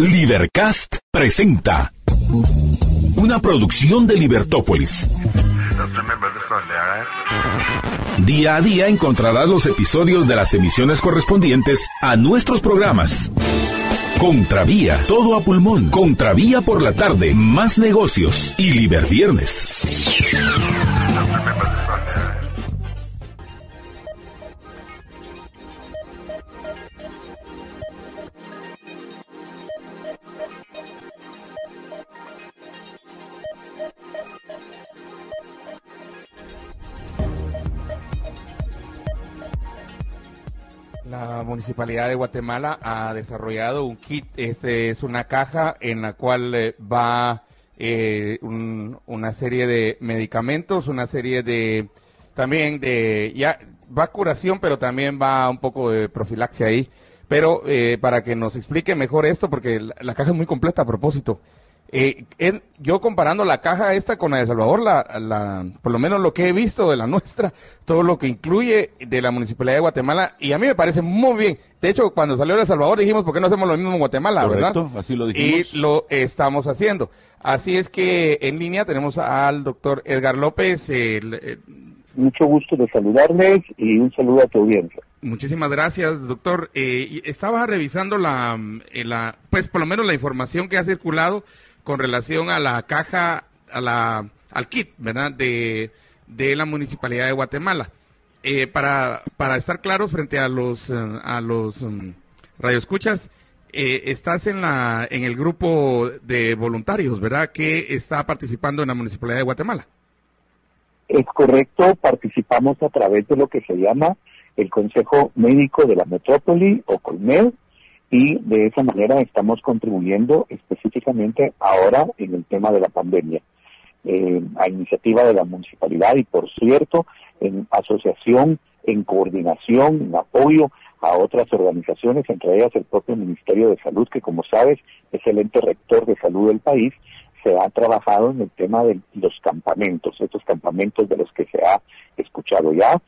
Libercast presenta una producción de Libertópolis. Día a día encontrarás los episodios de las emisiones correspondientes a nuestros programas. Contravía, todo a pulmón. Contravía por la tarde, más negocios y Liberviernes. La Municipalidad de Guatemala ha desarrollado un kit. Este es una caja en la cual va una serie de medicamentos, una serie de también de ya va curación, pero también va un poco de profilaxia ahí. Pero para que nos explique mejor esto, porque la caja es muy completa a propósito. Yo comparando la caja esta con la de Salvador, por lo menos lo que he visto de la nuestra, todo lo que incluye de la Municipalidad de Guatemala, y a mí me parece muy bien. De hecho, cuando salió de Salvador dijimos, ¿por qué no hacemos lo mismo en Guatemala? Correcto, ¿verdad? así lo dijimos. Y lo estamos haciendo. Así es que en línea tenemos al doctor Edgar López. Mucho gusto de saludarles y un saludo a tu audiencia. Muchísimas gracias, doctor. Estaba revisando pues por lo menos la información que ha circulado con relación a la caja, al kit, ¿verdad?, de la Municipalidad de Guatemala. Para estar claros frente a los radioescuchas, estás en el grupo de voluntarios, ¿verdad?, que está participando en la Municipalidad de Guatemala. Es correcto, participamos a través de lo que se llama el Consejo Médico de la Metrópoli o CONMED, y de esa manera estamos contribuyendo específicamente ahora en el tema de la pandemia, a iniciativa de la municipalidad y, por cierto, en asociación, en coordinación, en apoyo a otras organizaciones, entre ellas el propio Ministerio de Salud, que como sabes es el ente rector de salud del país. Se ha trabajado en el tema de los campamentos, estos campamentos de los que se ha escuchado ya,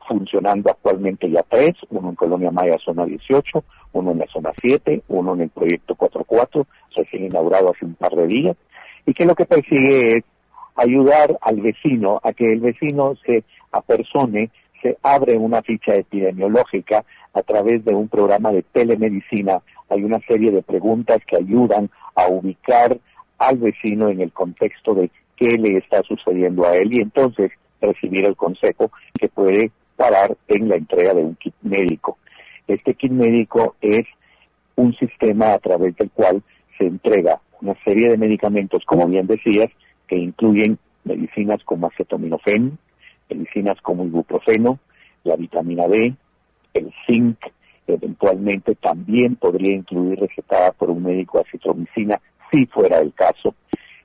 funcionando actualmente ya 3, uno en Colonia Maya, zona 18, uno en la zona 7, uno en el proyecto 44, recién inaugurado hace un par de días, y que lo que persigue es ayudar al vecino a que el vecino se apersone, se abre una ficha epidemiológica a través de un programa de telemedicina. Hay una serie de preguntas que ayudan a ubicar al vecino en el contexto de qué le está sucediendo a él y entonces recibir el consejo que puede parar en la entrega de un kit médico. Este kit médico es un sistema a través del cual se entrega una serie de medicamentos, como bien decías, que incluyen medicinas como acetaminofén, medicinas como ibuprofeno, la vitamina D, el zinc, eventualmente también podría incluir recetada por un médico acitromicina, si fuera el caso,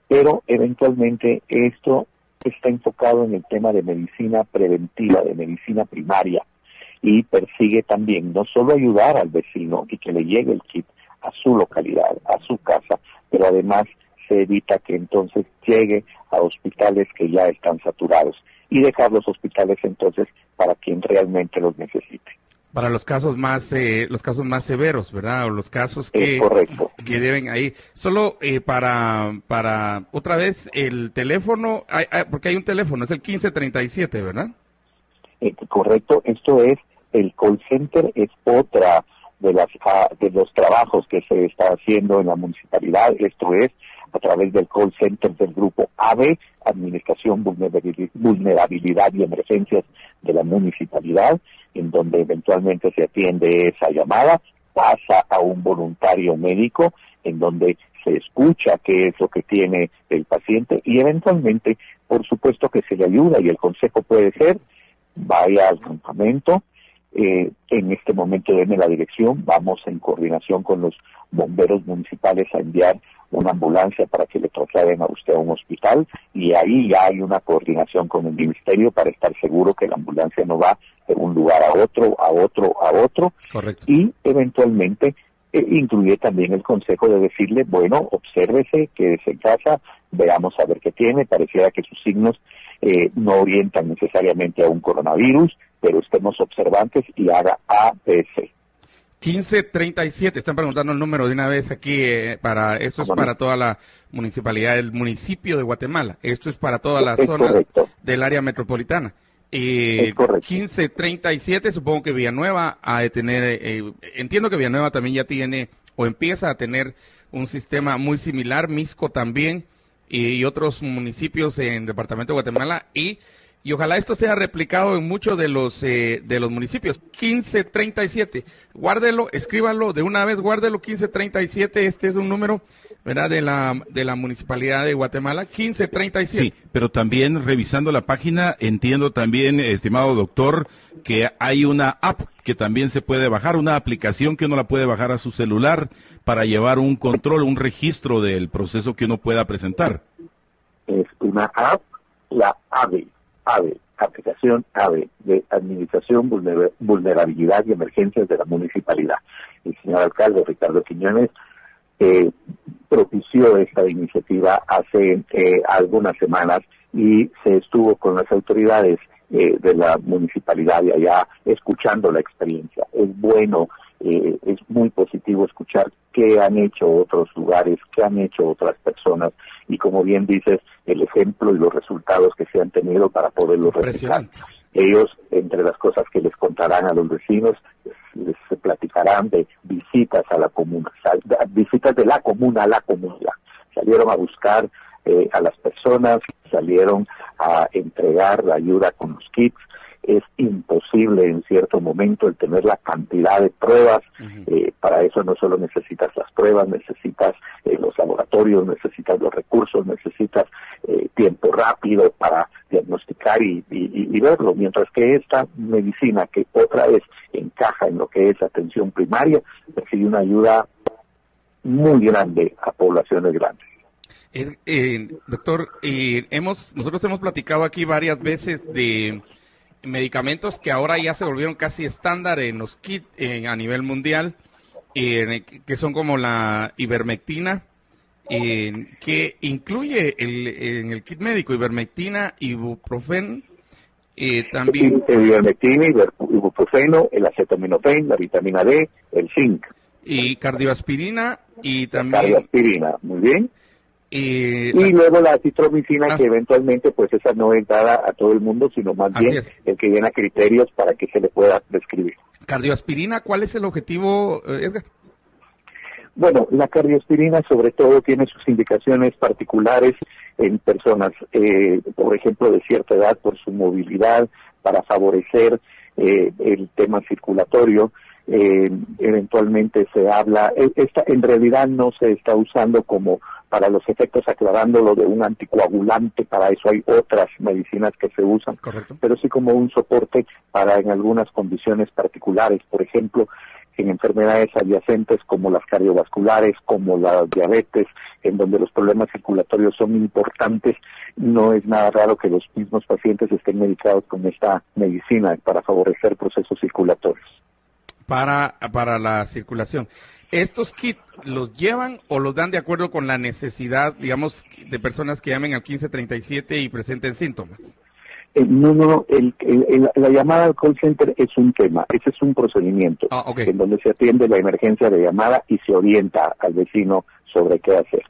pero eventualmente esto está enfocado en el tema de medicina preventiva, de medicina primaria, y persigue también no solo ayudar al vecino y que le llegue el kit a su localidad, a su casa, pero además se evita que entonces llegue a hospitales que ya están saturados y dejar los hospitales entonces para quien realmente los necesite. Para los casos más severos, ¿verdad? O los casos que deben ahí. Solo para otra vez el teléfono, porque hay un teléfono, es el 1537, ¿verdad? Correcto, esto es el call center, es otra de los trabajos que se está haciendo en la municipalidad. Esto es a través del call center del grupo AVE, Administración Vulnerabilidad y Emergencias de la municipalidad, en donde eventualmente se atiende esa llamada, pasa a un voluntario médico, en donde se escucha qué es lo que tiene el paciente y eventualmente, por supuesto que se le ayuda y el consejo puede ser, vaya al campamento, en este momento denme la dirección, vamos en coordinación con los bomberos municipales a enviar una ambulancia para que le trasladen a usted a un hospital y ahí ya hay una coordinación con el ministerio para estar seguro que la ambulancia no va de un lugar a otro. Correcto. Y eventualmente incluye también el consejo de decirle, bueno, obsérvese, quédese en casa, veamos a ver qué tiene, pareciera que sus signos no orientan necesariamente a un coronavirus, pero estemos observantes y haga ABC. 1537, están preguntando el número de una vez aquí, esto es para toda la municipalidad del municipio de Guatemala, esto es para toda la zona del área metropolitana. 1537, supongo que Villanueva ha de tener, entiendo que Villanueva también ya tiene o empieza a tener un sistema muy similar, Mixco también, y otros municipios en el departamento de Guatemala, y ojalá esto sea replicado en muchos de los municipios. 1537, guárdelo, escríbalo de una vez, guárdelo, 1537, este es un número, ¿verdad?, de la municipalidad de Guatemala, 1537. Sí, pero también revisando la página, entiendo también, estimado doctor, que hay una app que también se puede bajar, una aplicación que uno la puede bajar a su celular para llevar un control, un registro del proceso que uno pueda presentar. Es una app, la AVE, aplicación AVE, de Administración, Vulnerabilidad y Emergencias de la Municipalidad. El señor alcalde Ricardo Quiñones propició esta iniciativa hace algunas semanas y se estuvo con las autoridades de la municipalidad de allá escuchando la experiencia. Es bueno, es muy positivo escuchar qué han hecho otros lugares, qué han hecho otras personas y, como bien dices, el ejemplo y los resultados que se han tenido para poderlos replicar. Ellos, entre las cosas que les contarán a los vecinos, les platicarán de visitas a la comuna, visitas de la comuna a la comunidad. Salieron a buscar a las personas, salieron a entregar la ayuda con los kits. Es imposible en cierto momento el tener la cantidad de pruebas. Para eso no solo necesitas las pruebas, necesitas los laboratorios, necesitas los recursos, necesitas tiempo rápido para diagnosticar y verlo, mientras que esta medicina, que otra vez encaja en lo que es atención primaria, recibe una ayuda muy grande a poblaciones grandes. Doctor, nosotros hemos platicado aquí varias veces de medicamentos que ahora ya se volvieron casi estándar en los kits a nivel mundial, que son como la ivermectina, que incluye en el kit médico ivermectina, ibuprofeno, también ivermectina, ibuprofeno, el acetaminofén, la vitamina D, el zinc y cardioaspirina y también cardioaspirina, muy bien. Y luego la acitromicina, que eventualmente pues esa no es dada a todo el mundo, sino más bien el que llena criterios para que se le pueda prescribir. Cardioaspirina, ¿cuál es el objetivo, Edgar? Bueno, la cardioaspirina sobre todo tiene sus indicaciones particulares en personas, por ejemplo, de cierta edad, por su movilidad, para favorecer el tema circulatorio. Eventualmente se habla, en realidad no se está usando como para los efectos, aclarándolo, de un anticoagulante. Para eso hay otras medicinas que se usan. Correcto. Pero sí como un soporte para en algunas condiciones particulares, por ejemplo, en enfermedades adyacentes como las cardiovasculares, como la diabetes, en donde los problemas circulatorios son importantes. No es nada raro que los mismos pacientes estén medicados con esta medicina para favorecer procesos circulatorios. Para la circulación. ¿Estos kits los llevan o los dan de acuerdo con la necesidad, digamos, de personas que llamen al 1537 y presenten síntomas? No, la llamada al call center es un tema, ese es un procedimiento en donde se atiende la emergencia de llamada y se orienta al vecino sobre qué hacer.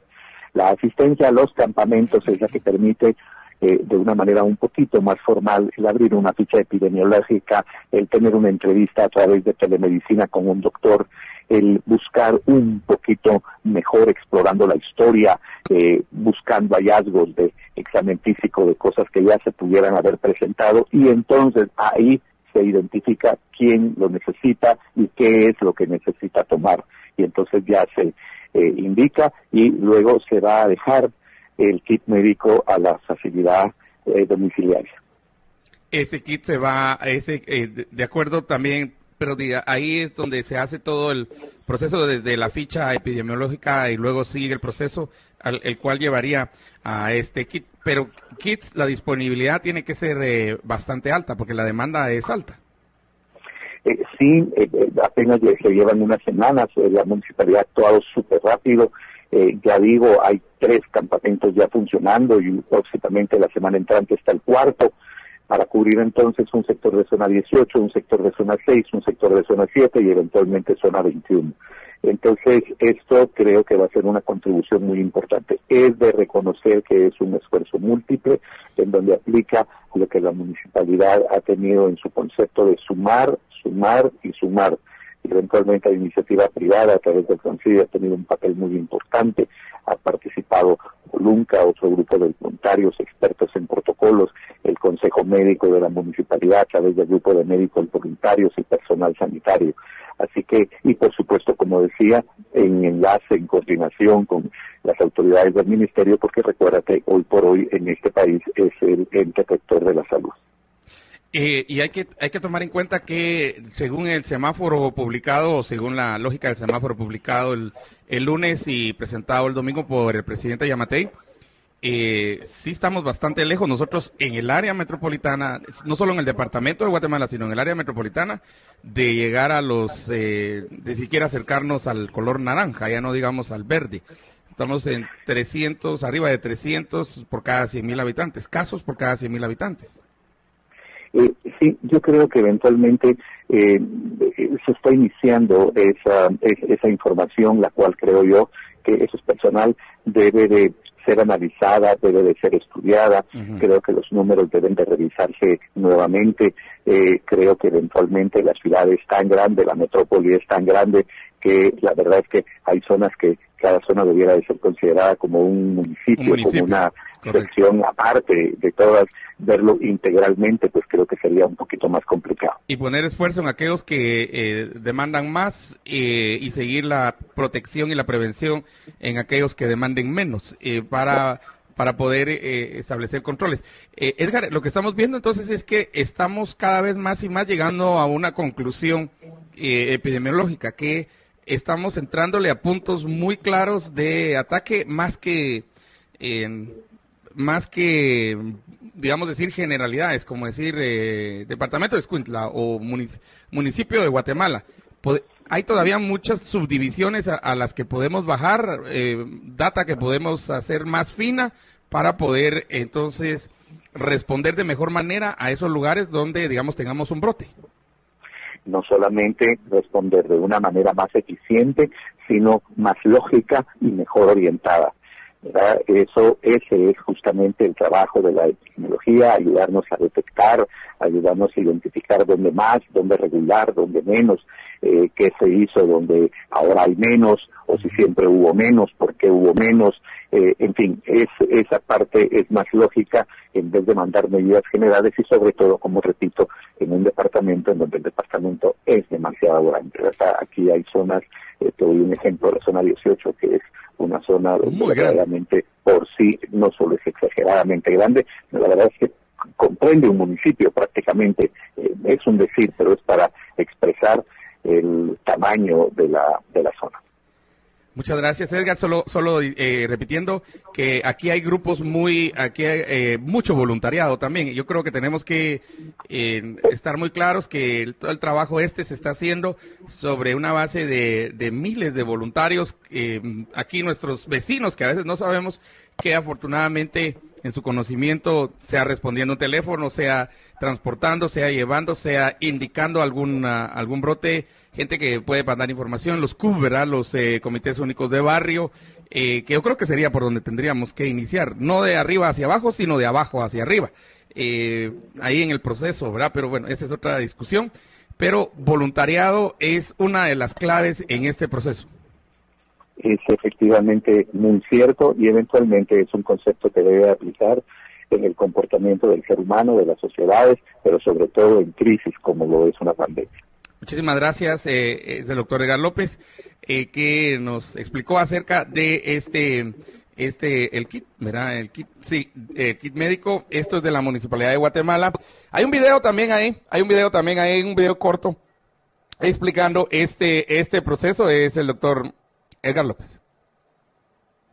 La asistencia a los campamentos es la que permite de una manera un poquito más formal el abrir una ficha epidemiológica, el tener una entrevista a través de telemedicina con un doctor, el buscar un poquito mejor, explorando la historia, buscando hallazgos de examen físico de cosas que ya se pudieran haber presentado, y entonces ahí se identifica quién lo necesita y qué es lo que necesita tomar, y entonces ya se indica y luego se va a dejar el kit médico a la facilidad domiciliaria. Ese kit se va, de acuerdo también, pero ahí es donde se hace todo el proceso desde la ficha epidemiológica y luego sigue el proceso el cual llevaría a este kit. Pero kits, la disponibilidad tiene que ser bastante alta porque la demanda es alta. Sí, apenas se llevan unas semanas, la municipalidad ha actuado súper rápido. Ya digo, hay 3 campamentos ya funcionando y próximamente la semana entrante está el 4. para cubrir entonces un sector de zona 18, un sector de zona 6, un sector de zona 7 y eventualmente zona 21. Entonces, esto creo que va a ser una contribución muy importante. Es de reconocer que es un esfuerzo múltiple, en donde aplica lo que la municipalidad ha tenido en su concepto de sumar, sumar y sumar. Y eventualmente la iniciativa privada a través del Consejo ha tenido un papel muy importante. Ha participado Olunca, otro grupo de voluntarios, expertos en protocolos, el Consejo Médico de la Municipalidad a través del grupo de médicos voluntarios y personal sanitario. Así que, y por supuesto, como decía, en enlace, en coordinación con las autoridades del Ministerio, porque recuérdate, hoy por hoy en este país es el ente rector de la salud. Y hay que tomar en cuenta que según el semáforo publicado, o según la lógica del semáforo publicado el lunes y presentado el domingo por el presidente Yamatei, sí estamos bastante lejos nosotros en el área metropolitana, no solo en el departamento de Guatemala, sino en el área metropolitana, de llegar a de siquiera acercarnos al color naranja, ya no digamos al verde. Estamos en 300, arriba de 300 por cada 100,000 habitantes, casos por cada 100,000 habitantes. Sí, yo creo que eventualmente se está iniciando esa información, la cual creo yo que eso es personal, debe de ser analizada, debe de ser estudiada. Creo que los números deben de revisarse nuevamente. Creo que eventualmente la ciudad es tan grande, la metrópoli es tan grande, que la verdad es que hay zonas que cada zona debiera de ser considerada como un municipio. Como una sección aparte de todas. Verlo integralmente, pues creo que sería un poquito más complicado. Y poner esfuerzo en aquellos que demandan más y seguir la protección y la prevención en aquellos que demanden menos para poder establecer controles. Edgar, lo que estamos viendo entonces es que estamos cada vez más y más llegando a una conclusión epidemiológica, que estamos entrándole a puntos muy claros de ataque más que digamos decir generalidades, como decir departamento de Escuintla o municipio de Guatemala. Hay todavía muchas subdivisiones a las que podemos bajar, data que podemos hacer más fina para poder entonces responder de mejor manera a esos lugares donde, digamos, tengamos un brote. No solamente responder de una manera más eficiente, sino más lógica y mejor orientada. ¿Verdad? Ese es justamente el trabajo de la epidemiología, ayudarnos a detectar, ayudarnos a identificar dónde más, dónde regular, dónde menos, qué se hizo donde ahora hay menos, o si siempre hubo menos, por qué hubo menos, en fin, esa parte es más lógica en vez de mandar medidas generales y sobre todo, como repito, en un departamento en donde el departamento es demasiado grande, ¿verdad? Aquí hay zonas, te doy un ejemplo, la zona 18, que es una zona donde verdaderamente por sí no solo es exageradamente grande, la verdad es que comprende un municipio prácticamente, es un decir, pero es para expresar el tamaño de la zona. Muchas gracias, Edgar. Solo repitiendo que aquí hay grupos aquí hay mucho voluntariado también. Yo creo que tenemos que estar muy claros que todo el trabajo se está haciendo sobre una base de miles de voluntarios. Aquí nuestros vecinos, que a veces no sabemos, que afortunadamente en su conocimiento, sea respondiendo un teléfono, sea transportando, sea llevando, sea indicando algún brote, gente que puede mandar información, los CUB, ¿verdad? Los comités únicos de barrio, que yo creo que sería por donde tendríamos que iniciar, no de arriba hacia abajo, sino de abajo hacia arriba, ahí en el proceso, ¿verdad? Pero bueno, esta es otra discusión, pero voluntariado es una de las claves en este proceso. Es efectivamente muy cierto y eventualmente es un concepto que debe aplicar en el comportamiento del ser humano, de las sociedades, pero sobre todo en crisis como lo es una pandemia. Muchísimas gracias, es el doctor Edgar López, que nos explicó acerca de el kit, ¿verdad? El kit médico. Esto es de la Municipalidad de Guatemala. Hay un video también ahí, un video corto explicando este proceso. Es el doctor Edgar López.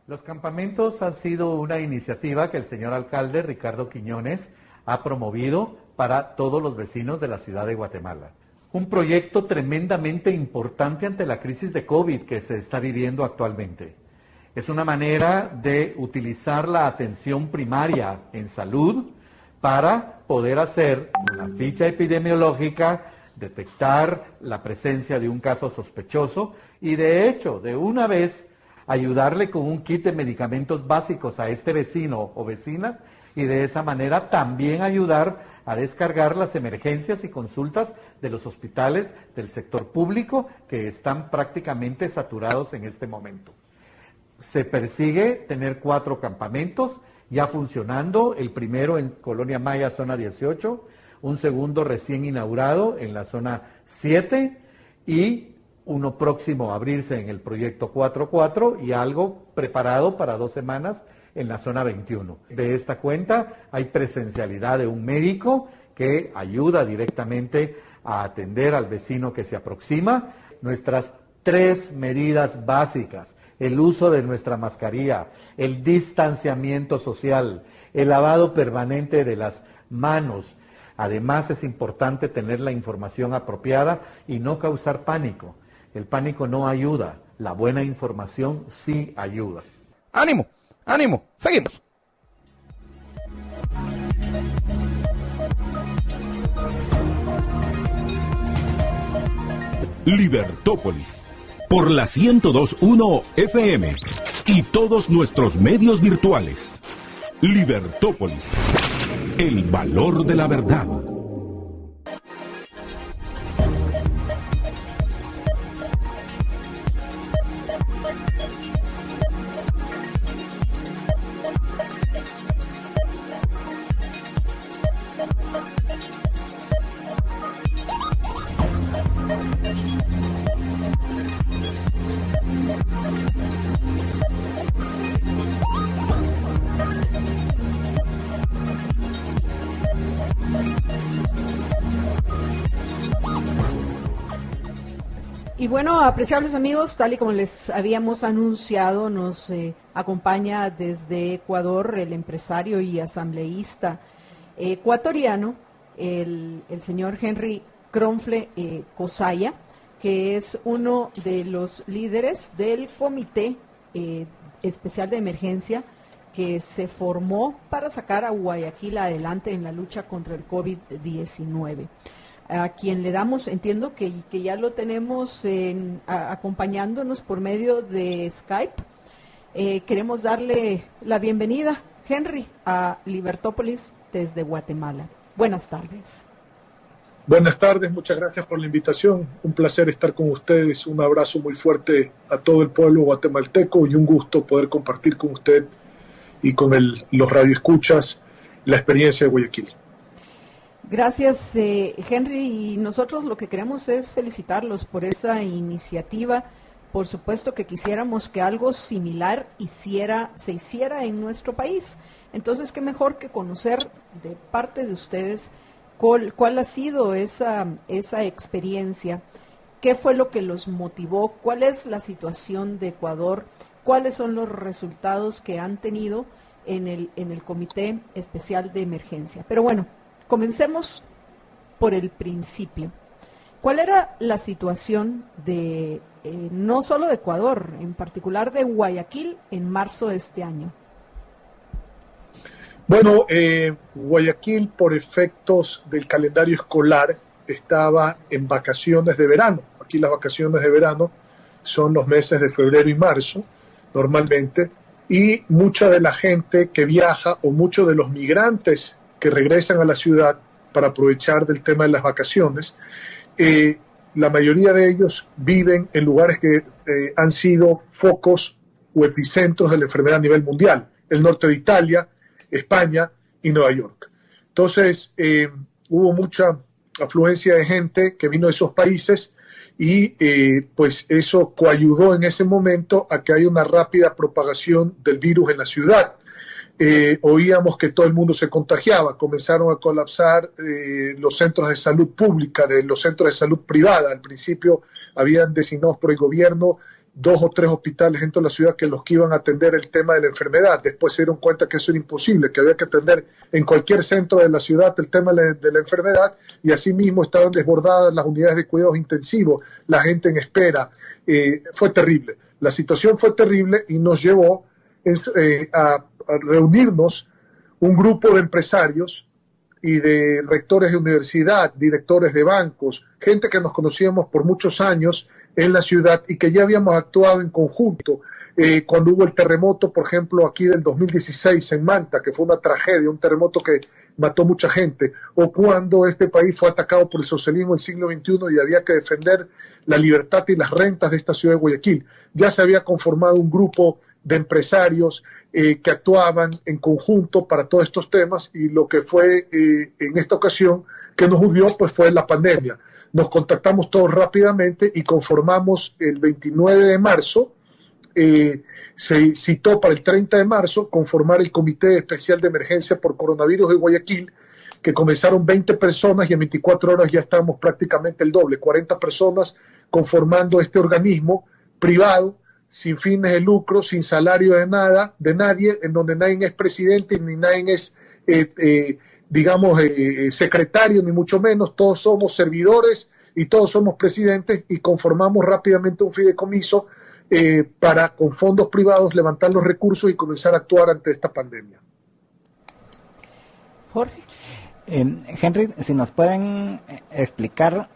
Los campamentos han sido una iniciativa que el señor alcalde Ricardo Quiñones ha promovido para todos los vecinos de la ciudad de Guatemala. Un proyecto tremendamente importante ante la crisis de COVID que se está viviendo actualmente. Es una manera de utilizar la atención primaria en salud para poder hacer una ficha epidemiológica, detectar la presencia de un caso sospechoso y de hecho, de una vez, ayudarle con un kit de medicamentos básicos a este vecino o vecina y de esa manera también ayudar a descargar las emergencias y consultas de los hospitales del sector público que están prácticamente saturados en este momento. Se persigue tener 4 campamentos ya funcionando, el primero en Colonia Maya, zona 18, un segundo recién inaugurado en la zona 7 y uno próximo a abrirse en el proyecto 4.4 y algo preparado para 2 semanas en la zona 21. De esta cuenta hay presencialidad de un médico que ayuda directamente a atender al vecino que se aproxima. Nuestras 3 medidas básicas: el uso de nuestra mascarilla, el distanciamiento social, el lavado permanente de las manos. Además, es importante tener la información apropiada y no causar pánico. El pánico no ayuda, la buena información sí ayuda. ¡Ánimo! ¡Ánimo! ¡Seguimos! Libertópolis, por la 102.1 FM y todos nuestros medios virtuales. Libertópolis, el valor de la verdad. Y bueno, apreciables amigos, tal y como les habíamos anunciado, nos acompaña desde Ecuador el empresario y asambleísta ecuatoriano, el señor Henry Kronfle Cosaya, que es uno de los líderes del Comité Especial de Emergencia que se formó para sacar a Guayaquil adelante en la lucha contra el COVID-19. A quien le damos, entiendo que ya lo tenemos acompañándonos por medio de Skype. Queremos darle la bienvenida, Henry, a Libertópolis desde Guatemala. Buenas tardes. Buenas tardes, muchas gracias por la invitación. Un placer estar con ustedes. Un abrazo muy fuerte a todo el pueblo guatemalteco y un gusto poder compartir con usted y con los radioescuchas la experiencia de Guayaquil. Gracias, Henry, y nosotros lo que queremos es felicitarlos por esa iniciativa. Por supuesto que quisiéramos que algo similar se hiciera en nuestro país. Entonces, qué mejor que conocer de parte de ustedes cuál ha sido esa experiencia, qué fue lo que los motivó, cuál es la situación de Ecuador, cuáles son los resultados que han tenido en el Comité Especial de Emergencia. Pero bueno, comencemos por el principio. ¿Cuál era la situación de no solo de Ecuador, en particular de Guayaquil en marzo de este año? Bueno, Guayaquil, por efectos del calendario escolar, estaba en vacaciones de verano. Aquí las vacaciones de verano son los meses de febrero y marzo, normalmente, y mucha de la gente que viaja o muchos de los migrantes que regresan a la ciudad para aprovechar del tema de las vacaciones, la mayoría de ellos viven en lugares que han sido focos o epicentros de la enfermedad a nivel mundial, el norte de Italia, España y Nueva York. Entonces, hubo mucha afluencia de gente que vino de esos países y pues eso coayudó en ese momento a que haya una rápida propagación del virus en la ciudad. Oíamos que todo el mundo se contagiaba, comenzaron a colapsar los centros de salud pública, de los centros de salud privada. Al principio habían designados por el gobierno 2 o 3 hospitales dentro de la ciudad que los que iban a atender el tema de la enfermedad. Después se dieron cuenta que eso era imposible, que había que atender en cualquier centro de la ciudad el tema de la enfermedad, y asimismo estaban desbordadas las unidades de cuidados intensivos, la gente en espera. Fue terrible. La situación fue terrible y nos llevó a reunirnos un grupo de empresarios y de rectores de universidad, directores de bancos, gente que nos conocíamos por muchos años en la ciudad y que ya habíamos actuado en conjunto. Cuando hubo el terremoto, por ejemplo, aquí del 2016 en Manta, que fue una tragedia, un terremoto que mató mucha gente, o cuando este país fue atacado por el socialismo del siglo XXI y había que defender la libertad y las rentas de esta ciudad de Guayaquil. Ya se había conformado un grupo de empresarios que actuaban en conjunto para todos estos temas, y lo que fue en esta ocasión que nos unió pues fue la pandemia. Nos contactamos todos rápidamente y conformamos el 29 de marzo, se citó para el 30 de marzo conformar el Comité Especial de Emergencia por Coronavirus de Guayaquil, que comenzaron 20 personas y en 24 horas ya estábamos prácticamente el doble, 40 personas conformando este organismo privado, sin fines de lucro, sin salario de nadie, en donde nadie es presidente ni nadie es, secretario, ni mucho menos. Todos somos servidores y todos somos presidentes, y conformamos rápidamente un fideicomiso para, con fondos privados, levantar los recursos y comenzar a actuar ante esta pandemia. Jorge. Henry, si nos puedes explicar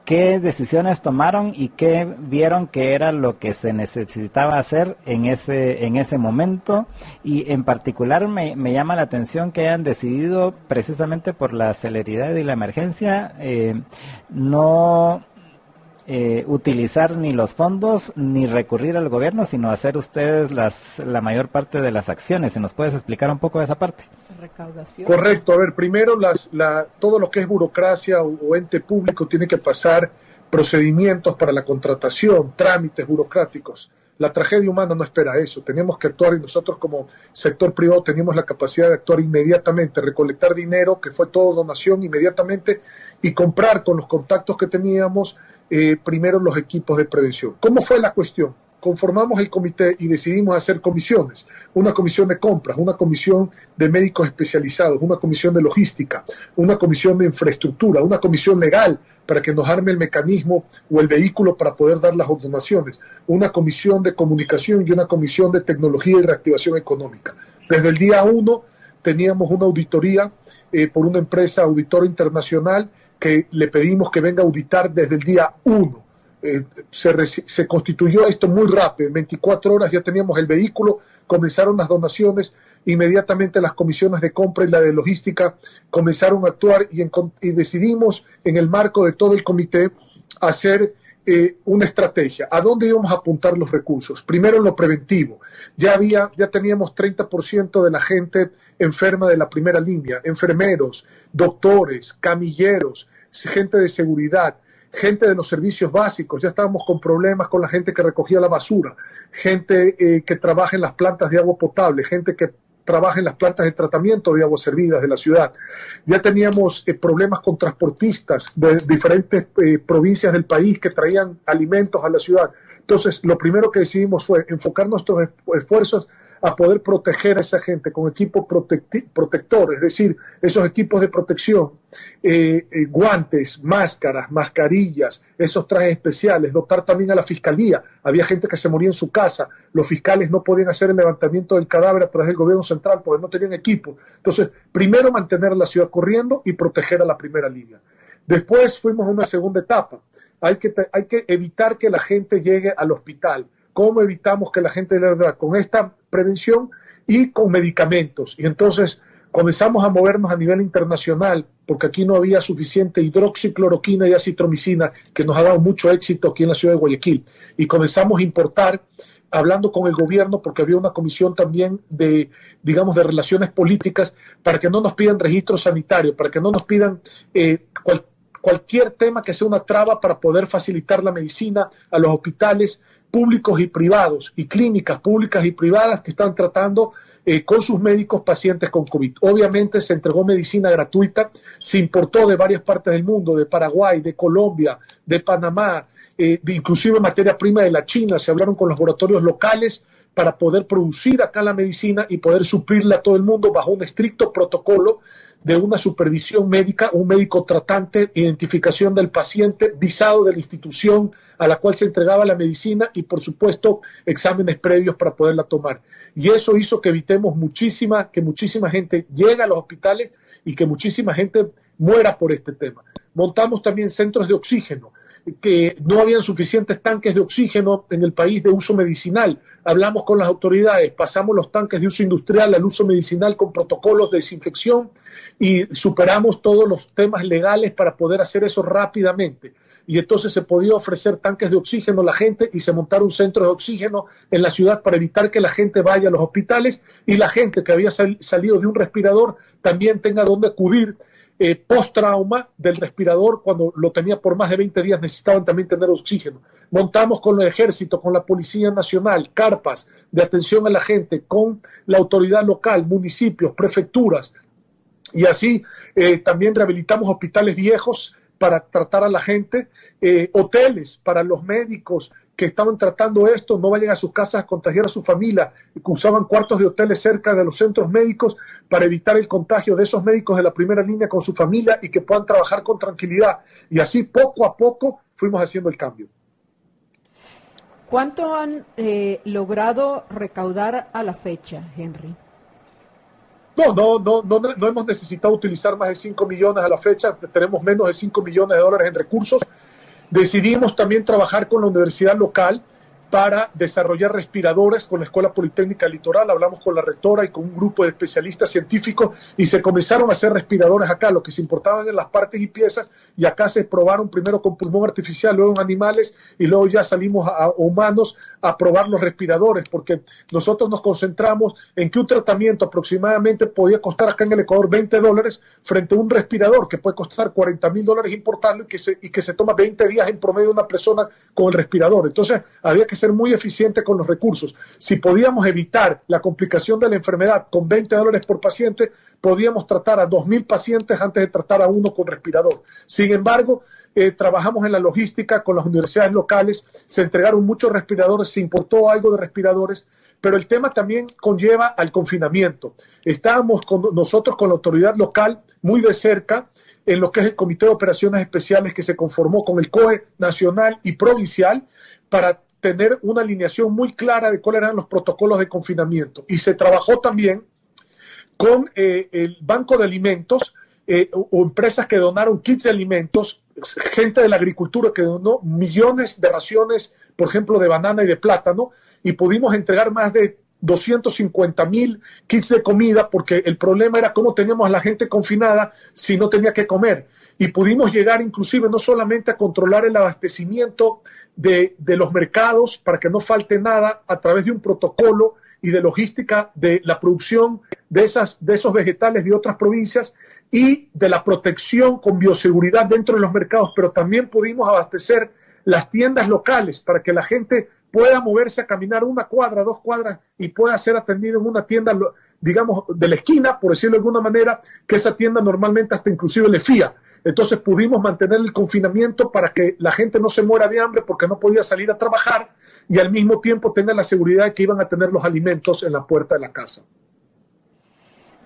qué decisiones tomaron y qué vieron que era lo que se necesitaba hacer en ese momento, y en particular me llama la atención que hayan decidido, precisamente por la celeridad y la emergencia, no utilizar ni los fondos ni recurrir al gobierno, sino hacer ustedes la mayor parte de las acciones. ¿Si nos puedes explicar un poco de esa parte? Recaudación. Correcto. A ver, primero todo lo que es burocracia o ente público tiene que pasar procedimientos para la contratación, trámites burocráticos. La tragedia humana no espera eso. Tenemos que actuar, y nosotros como sector privado tenemos la capacidad de actuar inmediatamente, recolectar dinero, que fue todo donación, inmediatamente, y comprar con los contactos que teníamos primero los equipos de prevención. ¿Cómo fue la cuestión? Conformamos el comité y decidimos hacer comisiones, una comisión de compras, una comisión de médicos especializados, una comisión de logística, una comisión de infraestructura, una comisión legal para que nos arme el mecanismo o el vehículo para poder dar las donaciones, una comisión de comunicación y una comisión de tecnología y reactivación económica. Desde el día 1 teníamos una auditoría por una empresa auditora internacional que le pedimos que venga a auditar desde el día 1. Se constituyó esto muy rápido, en 24 horas ya teníamos el vehículo, comenzaron las donaciones, inmediatamente las comisiones de compra y la de logística comenzaron a actuar, y decidimos en el marco de todo el comité hacer una estrategia. ¿A dónde íbamos a apuntar los recursos? Primero en lo preventivo. Ya teníamos 30% de la gente enferma de la primera línea, enfermeros, doctores, camilleros, gente de seguridad, gente de los servicios básicos. Ya estábamos con problemas con la gente que recogía la basura, gente que trabaja en las plantas de agua potable, gente que trabaja en las plantas de tratamiento de aguas servidas de la ciudad. Ya teníamos problemas con transportistas de diferentes provincias del país que traían alimentos a la ciudad. Entonces, lo primero que decidimos fue enfocar nuestros esfuerzos a poder proteger a esa gente con equipo protector, es decir, esos equipos de protección, guantes, máscaras, mascarillas, esos trajes especiales, dotar también a la fiscalía. Había gente que se moría en su casa, los fiscales no podían hacer el levantamiento del cadáver a través del gobierno central porque no tenían equipo. Entonces, primero mantener la ciudad corriendo y proteger a la primera línea. Después fuimos a una segunda etapa. Hay que evitar que la gente llegue al hospital. ¿Cómo evitamos que la gente llegue? Con esta prevención y con medicamentos. Y entonces comenzamos a movernos a nivel internacional, porque aquí no había suficiente hidroxicloroquina y acitromicina, que nos ha dado mucho éxito aquí en la ciudad de Guayaquil. Y comenzamos a importar, hablando con el gobierno, porque había una comisión también de relaciones políticas, para que no nos pidan registro sanitario, para que no nos pidan cualquier tema que sea una traba para poder facilitar la medicina a los hospitales públicos y privados, y clínicas públicas y privadas que están tratando con sus médicos pacientes con COVID. Obviamente se entregó medicina gratuita, se importó de varias partes del mundo, de Paraguay, de Colombia, de Panamá, inclusive materia prima de la China. Se hablaron con los laboratorios locales para poder producir acá la medicina y poder suplirla a todo el mundo bajo un estricto protocolo de una supervisión médica, un médico tratante, identificación del paciente, visado de la institución a la cual se entregaba la medicina y, por supuesto, exámenes previos para poderla tomar. Y eso hizo que evitemos que muchísima gente llegue a los hospitales y que muchísima gente muera por este tema. Montamos también centros de oxígeno, que no habían suficientes tanques de oxígeno en el país de uso medicinal. Hablamos con las autoridades, pasamos los tanques de uso industrial al uso medicinal con protocolos de desinfección y superamos todos los temas legales para poder hacer eso rápidamente. Y entonces se podía ofrecer tanques de oxígeno a la gente y se montaron centros de oxígeno en la ciudad para evitar que la gente vaya a los hospitales y la gente que había salido de un respirador también tenga dónde acudir. Post-trauma del respirador, cuando lo tenía por más de 20 días, necesitaban también tener oxígeno. Montamos con el ejército, con la Policía Nacional, carpas de atención a la gente, con la autoridad local, municipios, prefecturas, y así también rehabilitamos hospitales viejos para tratar a la gente, hoteles para los médicos que estaban tratando esto, no vayan a sus casas a contagiar a su familia, que usaban cuartos de hoteles cerca de los centros médicos para evitar el contagio de esos médicos de la primera línea con su familia y que puedan trabajar con tranquilidad. Y así poco a poco fuimos haciendo el cambio. ¿Cuánto han logrado recaudar a la fecha, Henry? No hemos necesitado utilizar más de 5 millones a la fecha, tenemos menos de 5 millones de dólares en recursos. Decidimos también trabajar con la universidad local para desarrollar respiradores con la Escuela Politécnica Litoral. Hablamos con la rectora y con un grupo de especialistas científicos y se comenzaron a hacer respiradores acá, lo que se importaban en las partes y piezas, y acá se probaron primero con pulmón artificial, luego en animales, y luego ya salimos a humanos a probar los respiradores, porque nosotros nos concentramos en que un tratamiento aproximadamente podía costar acá en el Ecuador $20 frente a un respirador que puede costar $40,000 importarlo y que se toma 20 días en promedio una persona con el respirador. Entonces había que ser muy eficiente con los recursos. Si podíamos evitar la complicación de la enfermedad con $20 por paciente, podíamos tratar a 2,000 pacientes antes de tratar a uno con respirador. Sin embargo, trabajamos en la logística con las universidades locales, se entregaron muchos respiradores, se importó algo de respiradores, pero el tema también conlleva al confinamiento. Estábamos nosotros con la autoridad local muy de cerca en lo que es el Comité de Operaciones Especiales que se conformó con el COE nacional y provincial para tener una alineación muy clara de cuáles eran los protocolos de confinamiento. Y se trabajó también con el Banco de Alimentos o empresas que donaron kits de alimentos, gente de la agricultura que donó millones de raciones, por ejemplo, de banana y de plátano, y pudimos entregar más de 250,000 kits de comida, porque el problema era cómo teníamos a la gente confinada si no tenía que comer. Y pudimos llegar inclusive no solamente a controlar el abastecimiento de los mercados para que no falte nada a través de un protocolo y de logística de la producción de esos vegetales de otras provincias y de la protección con bioseguridad dentro de los mercados, pero también pudimos abastecer las tiendas locales para que la gente pueda moverse a caminar 1 cuadra, 2 cuadras y pueda ser atendido en una tienda, digamos, de la esquina, por decirlo de alguna manera, que esa tienda normalmente hasta inclusive le fía. Entonces pudimos mantener el confinamiento para que la gente no se muera de hambre porque no podía salir a trabajar y al mismo tiempo tenga la seguridad de que iban a tener los alimentos en la puerta de la casa.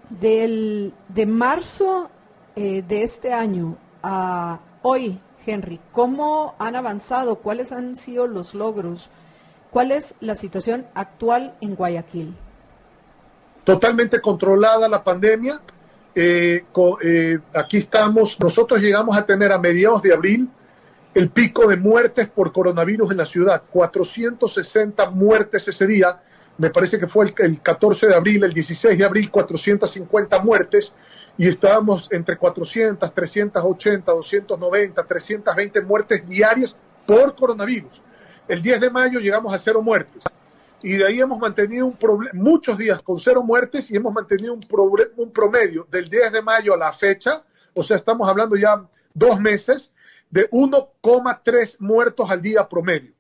De marzo de este año a hoy, Henry, ¿cómo han avanzado? ¿Cuáles han sido los logros? ¿Cuál es la situación actual en Guayaquil? Totalmente controlada la pandemia. Aquí estamos, nosotros llegamos a tener a mediados de abril el pico de muertes por coronavirus en la ciudad, 460 muertes ese día, me parece que fue el 14 de abril, el 16 de abril, 450 muertes, y estábamos entre 400, 380, 290, 320 muertes diarias por coronavirus. El 10 de mayo llegamos a 0 muertes. Y de ahí hemos mantenido muchos días con 0 muertes y hemos mantenido un promedio del 10 de mayo a la fecha, o sea, estamos hablando ya 2 meses, de 1,3 muertos al día promedio.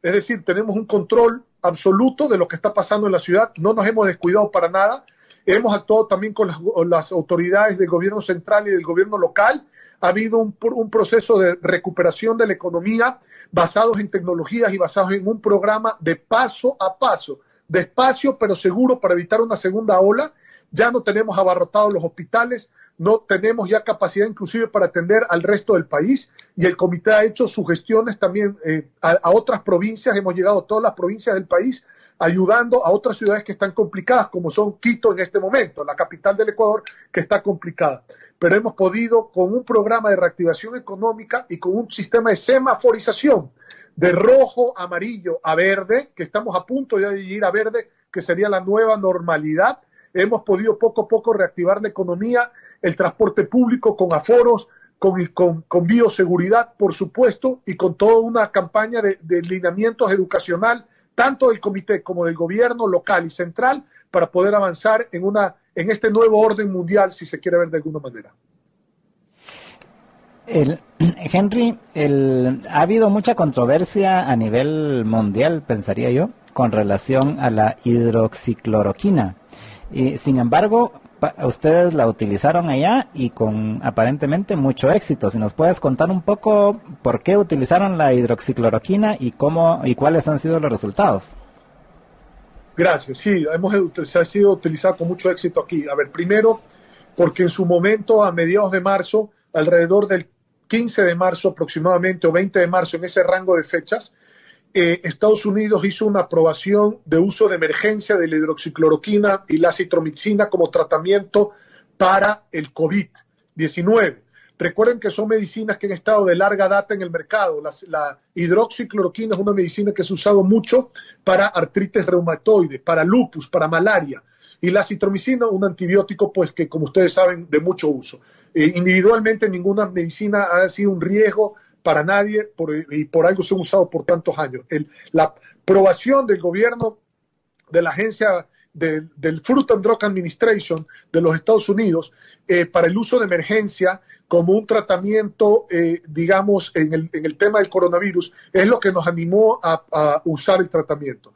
Es decir, tenemos un control absoluto de lo que está pasando en la ciudad, no nos hemos descuidado para nada, hemos actuado también con las autoridades del gobierno central y del gobierno local. Ha habido un proceso de recuperación de la economía basados en tecnologías y basados en un programa de paso a paso despacio pero seguro para evitar una segunda ola. Ya no tenemos abarrotados los hospitales, no tenemos ya capacidad inclusive para atender al resto del país, y el comité ha hecho sugestiones también a otras provincias. Hemos llegado a todas las provincias del país, ayudando a otras ciudades que están complicadas, como son Quito en este momento, la capital del Ecuador, que está complicada. Pero hemos podido, con un programa de reactivación económica y con un sistema de semaforización de rojo, amarillo a verde, que estamos a punto ya de ir a verde, que sería la nueva normalidad, hemos podido poco a poco reactivar la economía, el transporte público con aforos, con bioseguridad, por supuesto, y con toda una campaña de lineamientos educacional, tanto del comité como del gobierno local y central, para poder avanzar en este nuevo orden mundial, si se quiere ver de alguna manera. Henry, ha habido mucha controversia a nivel mundial, pensaría yo, con relación a la hidroxicloroquina. Y, sin embargo, ustedes la utilizaron allá y con aparentemente mucho éxito. Si nos puedes contar un poco por qué utilizaron la hidroxicloroquina y cuáles han sido los resultados. Gracias, sí, ha sido utilizada con mucho éxito aquí. A ver, primero, porque en su momento, a mediados de marzo, alrededor del 15 de marzo aproximadamente, o 20 de marzo, en ese rango de fechas, Estados Unidos hizo una aprobación de uso de emergencia de la hidroxicloroquina y la acitromicina como tratamiento para el COVID-19. Recuerden que son medicinas que han estado de larga data en el mercado. La hidroxicloroquina es una medicina que se ha usado mucho para artritis reumatoide, para lupus, para malaria. Y la acitromicina, un antibiótico, pues que como ustedes saben, de mucho uso. Individualmente ninguna medicina ha sido un riesgo para nadie y por algo se ha usado por tantos años. La aprobación del gobierno de la agencia del Food and Drug Administration de los Estados Unidos para el uso de emergencia como un tratamiento, digamos, en el tema del coronavirus, es lo que nos animó a usar el tratamiento.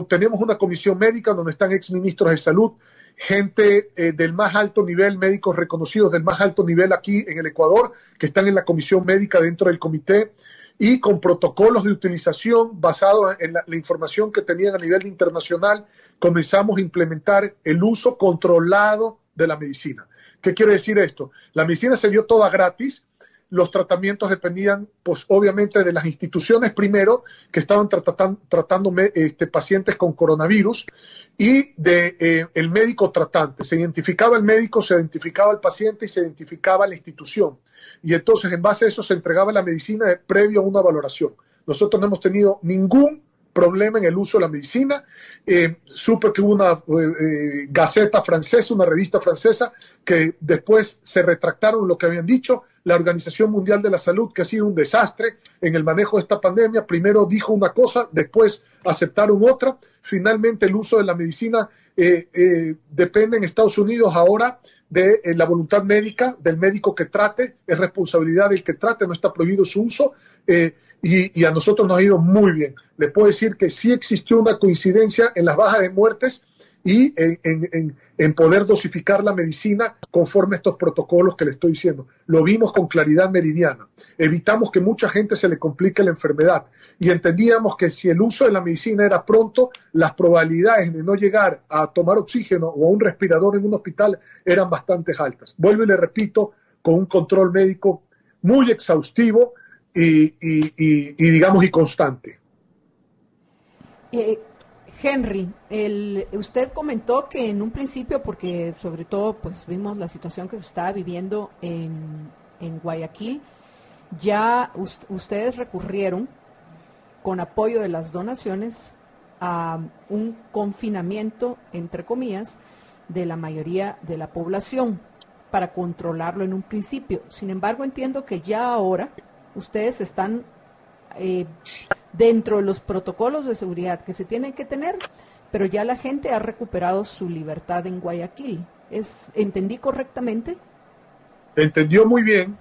Tenemos una comisión médica donde están exministros de salud, gente del más alto nivel, médicos reconocidos del más alto nivel aquí en el Ecuador, que están en la comisión médica dentro del comité, y con protocolos de utilización basados en la información que tenían a nivel internacional, comenzamos a implementar el uso controlado de la medicina. ¿Qué quiere decir esto? La medicina se dio toda gratis. Los tratamientos dependían, pues, obviamente de las instituciones primero, que estaban tratando pacientes con coronavirus, y el médico tratante. Se identificaba el médico, se identificaba el paciente y se identificaba la institución. Y entonces, en base a eso, se entregaba la medicina previo a una valoración. Nosotros no hemos tenido ningún problema en el uso de la medicina. Supe que hubo una gaceta francesa, una revista francesa, que después se retractaron lo que habían dicho. La Organización Mundial de la Salud, que ha sido un desastre en el manejo de esta pandemia, primero dijo una cosa, después aceptaron otra. Finalmente, el uso de la medicina depende en Estados Unidos ahora de la voluntad médica, del médico que trate, es responsabilidad del que trate, no está prohibido su uso. Y a nosotros nos ha ido muy bien. Les puedo decir que sí existió una coincidencia en las bajas de muertes y en poder dosificar la medicina conforme a estos protocolos que le estoy diciendo. Lo vimos con claridad meridiana. Evitamos que mucha gente se le complique la enfermedad y entendíamos que si el uso de la medicina era pronto, las probabilidades de no llegar a tomar oxígeno o a un respirador en un hospital eran bastante altas. Vuelvo y le repito, con un control médico muy exhaustivo y digamos, y constante. Henry, usted comentó que en un principio, porque sobre todo pues vimos la situación que se estaba viviendo en Guayaquil, ya ustedes recurrieron con apoyo de las donaciones a un confinamiento, entre comillas, de la mayoría de la población para controlarlo en un principio. Sin embargo, entiendo que ya ahora ustedes están dentro de los protocolos de seguridad que se tienen que tener, pero ya la gente ha recuperado su libertad en Guayaquil. ¿Entendí correctamente? Entendió muy bien,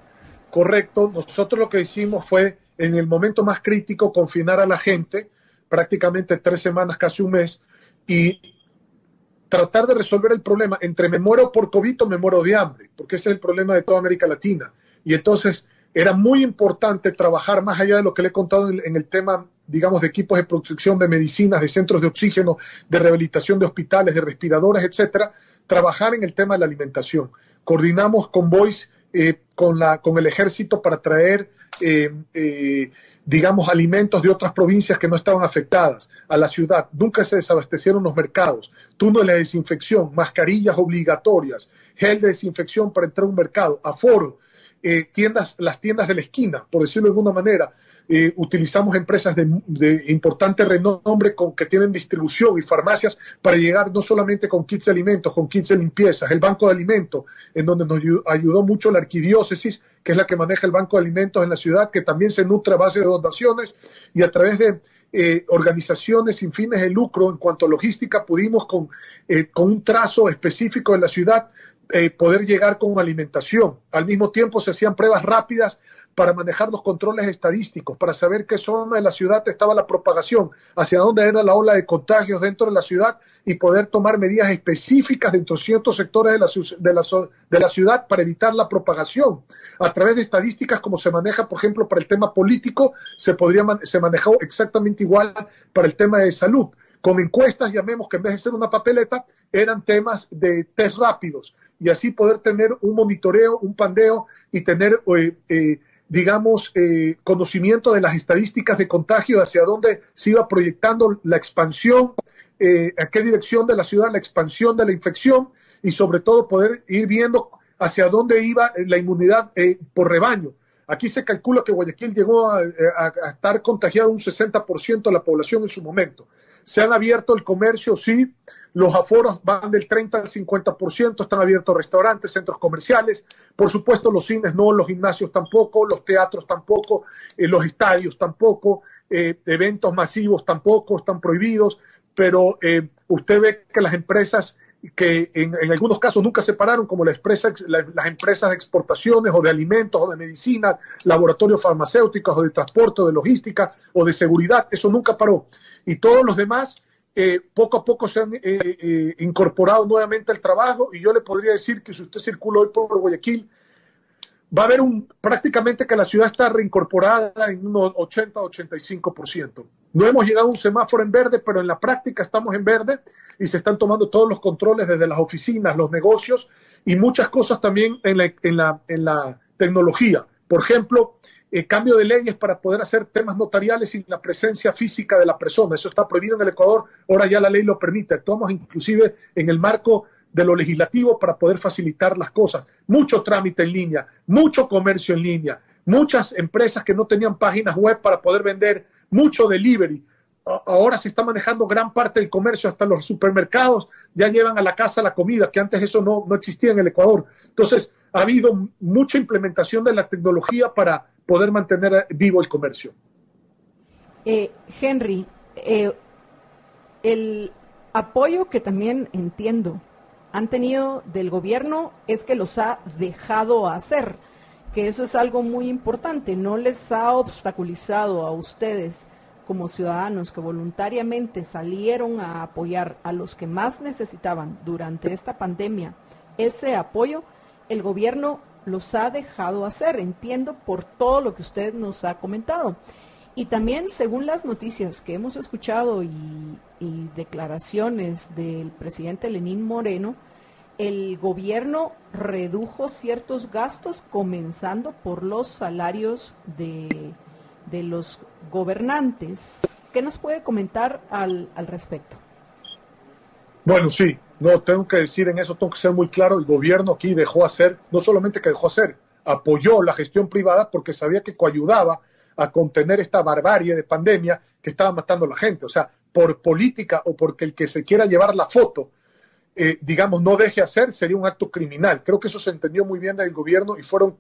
correcto. Nosotros lo que hicimos fue, en el momento más crítico, confinar a la gente, prácticamente 3 semanas, casi un mes, y tratar de resolver el problema entre me muero por COVID o me muero de hambre, porque ese es el problema de toda América Latina. Y entonces era muy importante trabajar más allá de lo que le he contado en el tema digamos, de equipos de producción de medicinas, de centros de oxígeno, de rehabilitación de hospitales, de respiradores, etcétera, trabajar en el tema de la alimentación. Coordinamos convoys con el ejército para traer, digamos, alimentos de otras provincias que no estaban afectadas a la ciudad. Nunca se desabastecieron los mercados. Túneles de desinfección, mascarillas obligatorias, gel de desinfección para entrar a un mercado, aforo, las tiendas de la esquina, por decirlo de alguna manera. Utilizamos empresas de importante renombre que tienen distribución y farmacias para llegar no solamente con kits de alimentos, con kits de limpieza, el banco de alimentos, en donde nos ayudó mucho la arquidiócesis, que es la que maneja el banco de alimentos en la ciudad, que también se nutre a base de donaciones, y a través de organizaciones sin fines de lucro en cuanto a logística pudimos con un trazo específico de la ciudad poder llegar con alimentación. Al mismo tiempo se hacían pruebas rápidas para manejar los controles estadísticos, para saber qué zona de la ciudad estaba la propagación, hacia dónde era la ola de contagios dentro de la ciudad y poder tomar medidas específicas dentro de ciertos sectores de la ciudad para evitar la propagación. A través de estadísticas como se maneja, por ejemplo, para el tema político, se manejó exactamente igual para el tema de salud. Con encuestas, llamemos que en vez de ser una papeleta, eran temas de test rápidos y así poder tener un monitoreo, un pandeo y tener digamos, conocimiento de las estadísticas de contagio, hacia dónde se iba proyectando la expansión, a qué dirección de la ciudad, la expansión de la infección y sobre todo poder ir viendo hacia dónde iba la inmunidad por rebaño. Aquí se calcula que Guayaquil llegó a estar contagiado un 60% de la población en su momento. Se han abierto el comercio, sí, los aforos van del 30 al 50%, están abiertos restaurantes, centros comerciales, por supuesto los cines no, los gimnasios tampoco, los teatros tampoco, los estadios tampoco, eventos masivos tampoco, están prohibidos, pero usted ve que las empresas que en algunos casos nunca se pararon, como las empresas de exportaciones o de alimentos o de medicina, laboratorios farmacéuticos o de transporte o de logística o de seguridad, eso nunca paró. Y todos los demás poco a poco se han incorporado nuevamente al trabajo y yo le podría decir que si usted circula hoy por Guayaquil, va a haber prácticamente que la ciudad está reincorporada en un 80-85%. No hemos llegado a un semáforo en verde, pero en la práctica estamos en verde y se están tomando todos los controles desde las oficinas, los negocios y muchas cosas también en la tecnología. Por ejemplo, cambio de leyes para poder hacer temas notariales sin la presencia física de la persona. Eso está prohibido en el Ecuador, ahora ya la ley lo permite. Actuamos inclusive en el marco de lo legislativo para poder facilitar las cosas. Mucho trámite en línea, mucho comercio en línea, muchas empresas que no tenían páginas web para poder vender, mucho delivery. Ahora se está manejando gran parte del comercio, hasta los supermercados ya llevan a la casa la comida, que antes eso no existía en el Ecuador. Entonces, ha habido mucha implementación de la tecnología para poder mantener vivo el comercio. Henry, el apoyo que también entiendo han tenido del gobierno es que los ha dejado hacer, que eso es algo muy importante, no les ha obstaculizado a ustedes como ciudadanos que voluntariamente salieron a apoyar a los que más necesitaban durante esta pandemia. Ese apoyo, el gobierno los ha dejado hacer, entiendo por todo lo que usted nos ha comentado. Y también, según las noticias que hemos escuchado y declaraciones del presidente Lenín Moreno, el gobierno redujo ciertos gastos, comenzando por los salarios de los gobernantes. ¿Qué nos puede comentar al respecto? Bueno, sí, no tengo que decir en eso, tengo que ser muy claro, el gobierno aquí dejó hacer, no solamente que dejó hacer, apoyó la gestión privada porque sabía que coayudaba a contener esta barbarie de pandemia que estaba matando a la gente. O sea, por política o porque el que se quiera llevar la foto, digamos, no deje hacer, sería un acto criminal. Creo que eso se entendió muy bien del gobierno y fueron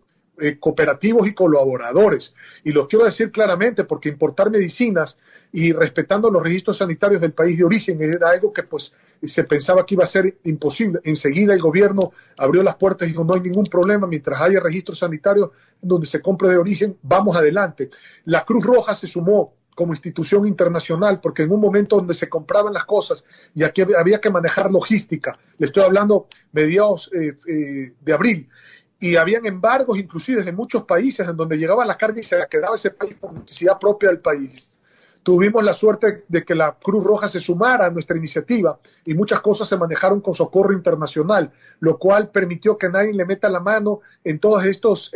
cooperativos y colaboradores. Y lo quiero decir claramente porque importar medicinas y respetando los registros sanitarios del país de origen era algo que pues se pensaba que iba a ser imposible. Enseguida el gobierno abrió las puertas y dijo no hay ningún problema, mientras haya registros sanitarios donde se compre de origen, vamos adelante. La Cruz Roja se sumó como institución internacional, porque en un momento donde se compraban las cosas y aquí había que manejar logística, le estoy hablando mediados de abril, y habían embargos inclusive de muchos países en donde llegaba la carne y se la quedaba ese país por necesidad propia del país. Tuvimos la suerte de que la Cruz Roja se sumara a nuestra iniciativa y muchas cosas se manejaron con socorro internacional, lo cual permitió que nadie le meta la mano en todos estos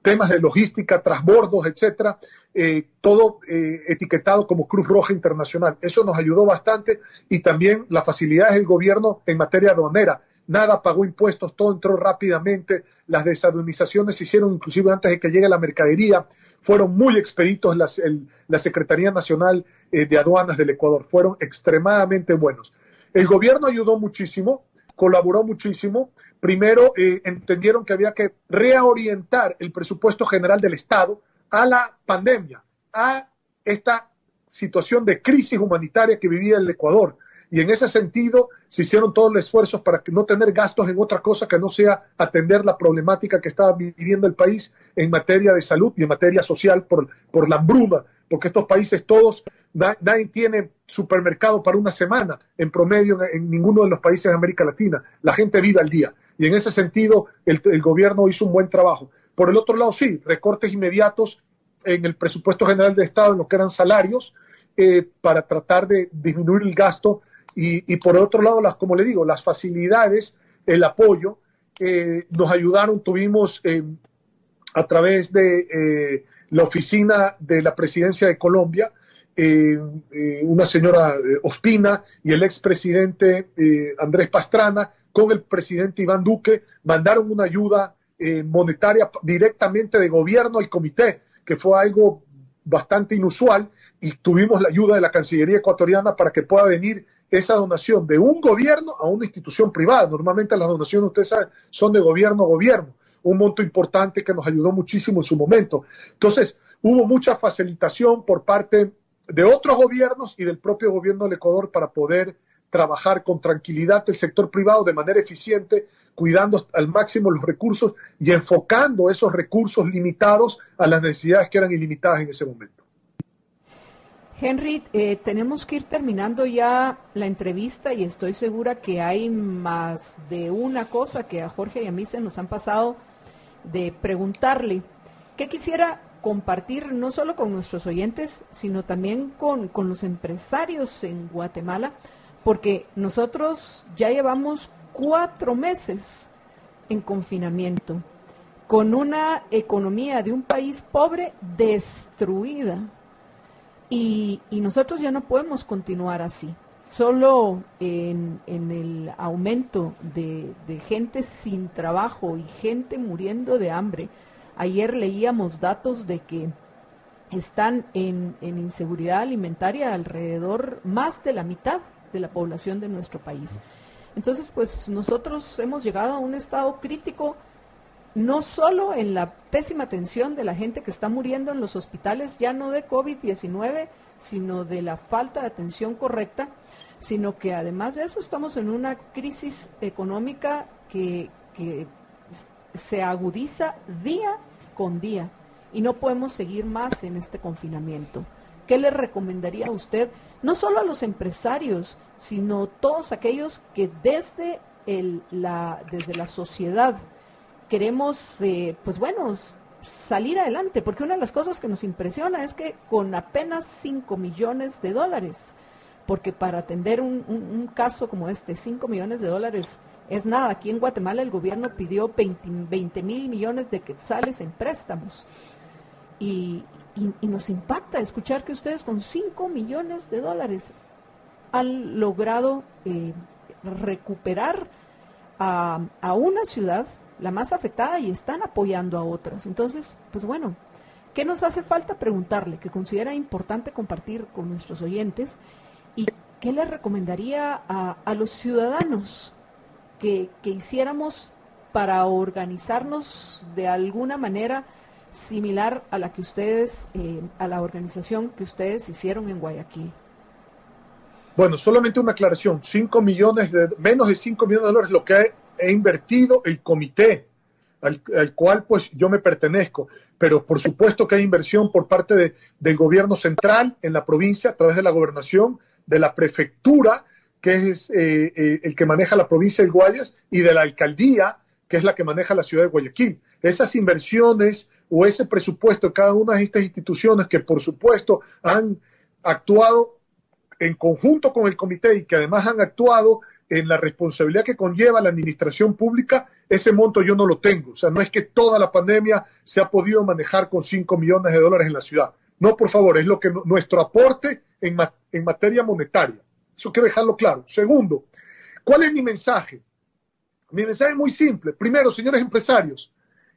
temas de logística, transbordos, etcétera, todo etiquetado como Cruz Roja Internacional. Eso nos ayudó bastante, y también las facilidades del gobierno en materia aduanera. Nada pagó impuestos, todo entró rápidamente, las desalinizaciones se hicieron inclusive antes de que llegue la mercadería, fueron muy expeditos la Secretaría Nacional de Aduanas del Ecuador, fueron extremadamente buenos. El gobierno ayudó muchísimo, colaboró muchísimo. Primero entendieron que había que reorientar el presupuesto general del Estado a la pandemia, a esta situación de crisis humanitaria que vivía el Ecuador. Y en ese sentido se hicieron todos los esfuerzos para no tener gastos en otra cosa que no sea atender la problemática que estaba viviendo el país en materia de salud y en materia social por la hambruna, porque estos países todos, nadie tiene supermercado para una semana en promedio en ninguno de los países de América Latina. La gente vive al día. Y en ese sentido el gobierno hizo un buen trabajo. Por el otro lado, sí, recortes inmediatos en el presupuesto general del Estado, en lo que eran salarios, para tratar de disminuir el gasto. Y por el otro lado, como le digo, las facilidades, el apoyo, nos ayudaron. Tuvimos a través de la oficina de la Presidencia de Colombia, una señora Ospina y el expresidente Andrés Pastrana, con el presidente Iván Duque, mandaron una ayuda monetaria directamente de gobierno al comité, que fue algo bastante inusual, y tuvimos la ayuda de la Cancillería ecuatoriana para que pueda venir esa donación de un gobierno a una institución privada. Normalmente las donaciones, ustedes saben, son de gobierno a gobierno, un monto importante que nos ayudó muchísimo en su momento. Entonces, hubo mucha facilitación por parte de otros gobiernos y del propio gobierno del Ecuador para poder trabajar con tranquilidad el sector privado de manera eficiente, cuidando al máximo los recursos y enfocando esos recursos limitados a las necesidades que eran ilimitadas en ese momento. Henry, tenemos que ir terminando ya la entrevista, y estoy segura que hay más de una cosa que a Jorge y a mí se nos han pasado de preguntarle. ¿Qué quisiera compartir no solo con nuestros oyentes, sino también con los empresarios en Guatemala? Porque nosotros ya llevamos 4 meses en confinamiento, con una economía de un país pobre destruida. Y nosotros ya no podemos continuar así. Solo en el aumento de gente sin trabajo y gente muriendo de hambre. Ayer leíamos datos de que están en inseguridad alimentaria alrededor más de la mitad de la población de nuestro país. Entonces, pues nosotros hemos llegado a un estado crítico, no solo en la pésima atención de la gente que está muriendo en los hospitales, ya no de COVID-19, sino de la falta de atención correcta, sino que además de eso estamos en una crisis económica que se agudiza día con día, y no podemos seguir más en este confinamiento. ¿Qué le recomendaría a usted, no solo a los empresarios, sino todos aquellos que desde la sociedad queremos, pues bueno, salir adelante? Porque una de las cosas que nos impresiona es que con apenas $5 millones, porque para atender un caso como este, $5 millones es nada. Aquí en Guatemala el gobierno pidió 20 mil millones de quetzales en préstamos. Y nos impacta escuchar que ustedes con $5 millones han logrado recuperar a una ciudad, la más afectada, y están apoyando a otras. Entonces, pues bueno, ¿qué nos hace falta preguntarle, que considera importante compartir con nuestros oyentes? ¿Y qué le recomendaría a los ciudadanos que hiciéramos para organizarnos de alguna manera similar a la que ustedes, a la organización que ustedes hicieron en Guayaquil? Bueno, solamente una aclaración: menos de 5 millones de dólares lo que he invertido el comité al cual pues yo me pertenezco, pero por supuesto que hay inversión por parte del gobierno central en la provincia a través de la gobernación, de la prefectura, que es el que maneja la provincia del Guayas, y de la alcaldía, que es la que maneja la ciudad de Guayaquil. Esas inversiones o ese presupuesto de cada una de estas instituciones, que por supuesto han actuado en conjunto con el comité y que además han actuado en la responsabilidad que conlleva la administración pública, ese monto yo no lo tengo. O sea, no es que toda la pandemia se ha podido manejar con $5 millones en la ciudad. No, por favor, es lo que nuestro aporte en materia monetaria. Eso quiero dejarlo claro. Segundo, ¿cuál es mi mensaje? Mi mensaje es muy simple. Primero, señores empresarios,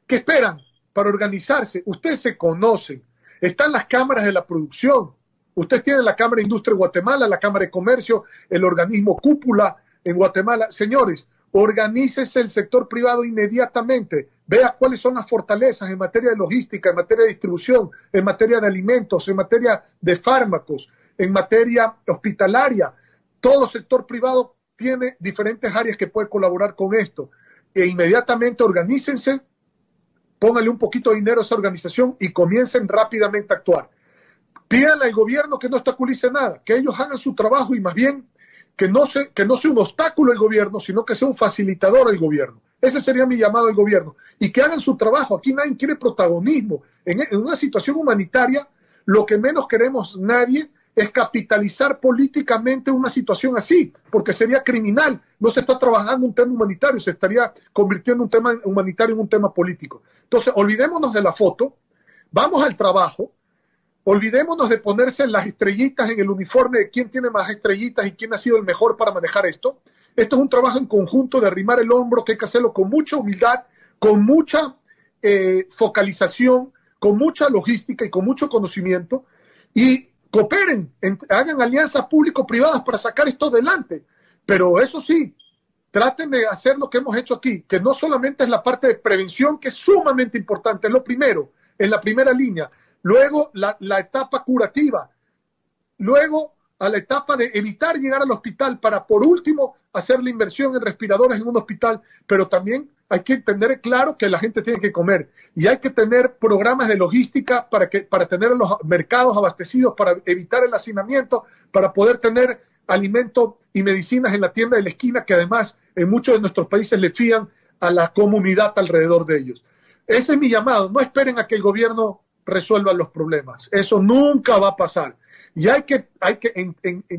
¿qué esperan para organizarse? Ustedes se conocen. Están las cámaras de la producción. Ustedes tienen la Cámara de Industria de Guatemala, la Cámara de Comercio, el organismo cúpula en Guatemala. Señores, organícese el sector privado inmediatamente. Vea cuáles son las fortalezas en materia de logística, en materia de distribución, en materia de alimentos, en materia de fármacos, en materia hospitalaria. Todo sector privado tiene diferentes áreas que puede colaborar con esto. E inmediatamente organícense, pónganle un poquito de dinero a esa organización y comiencen rápidamente a actuar. Pídanle al gobierno que no obstaculice nada, que ellos hagan su trabajo y más bien que no sea un obstáculo el gobierno, sino que sea un facilitador del gobierno. Ese sería mi llamado al gobierno. Y que hagan su trabajo. Aquí nadie quiere protagonismo. En una situación humanitaria, lo que menos queremos nadie es capitalizar políticamente una situación así, porque sería criminal. No se está trabajando un tema humanitario, se estaría convirtiendo un tema humanitario en un tema político. Entonces, olvidémonos de la foto, vamos al trabajo, olvidémonos de ponerse las estrellitas en el uniforme de quién tiene más estrellitas y quién ha sido el mejor para manejar esto. Esto es un trabajo en conjunto de arrimar el hombro, que hay que hacerlo con mucha humildad, con mucha focalización, con mucha logística y con mucho conocimiento, y cooperen, hagan alianzas público-privadas para sacar esto adelante. Pero eso sí, traten de hacer lo que hemos hecho aquí, que no solamente es la parte de prevención, que es sumamente importante, es lo primero, en la primera línea. Luego la etapa curativa, luego a la etapa de evitar llegar al hospital para, por último, hacer la inversión en respiradores en un hospital, pero también hay que tener claro que la gente tiene que comer y hay que tener programas de logística para tener los mercados abastecidos, para evitar el hacinamiento, para poder tener alimentos y medicinas en la tienda de la esquina, que además en muchos de nuestros países le fían a la comunidad alrededor de ellos. Ese es mi llamado. No esperen a que el gobierno resuelva los problemas. Eso nunca va a pasar. Y hay que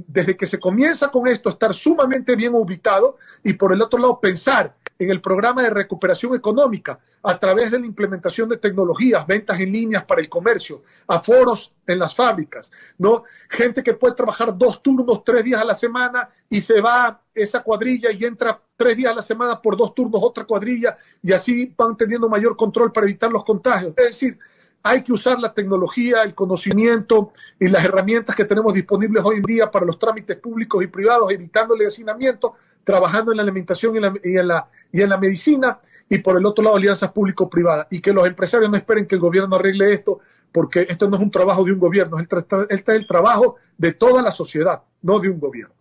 desde que se comienza con esto, estar sumamente bien ubicado y por el otro lado pensar en el programa de recuperación económica a través de la implementación de tecnologías, ventas en líneas para el comercio, aforos en las fábricas, ¿no? Gente que puede trabajar 2 turnos, 3 días a la semana y se va esa cuadrilla y entra 3 días a la semana por 2 turnos otra cuadrilla y así van teniendo mayor control para evitar los contagios. Es decir, hay que usar la tecnología, el conocimiento y las herramientas que tenemos disponibles hoy en día para los trámites públicos y privados, evitando el hacinamiento, trabajando en la alimentación y en la medicina, y por el otro lado alianzas público-privadas. Y que los empresarios no esperen que el gobierno arregle esto, porque esto no es un trabajo de un gobierno, este es el trabajo de toda la sociedad, no de un gobierno.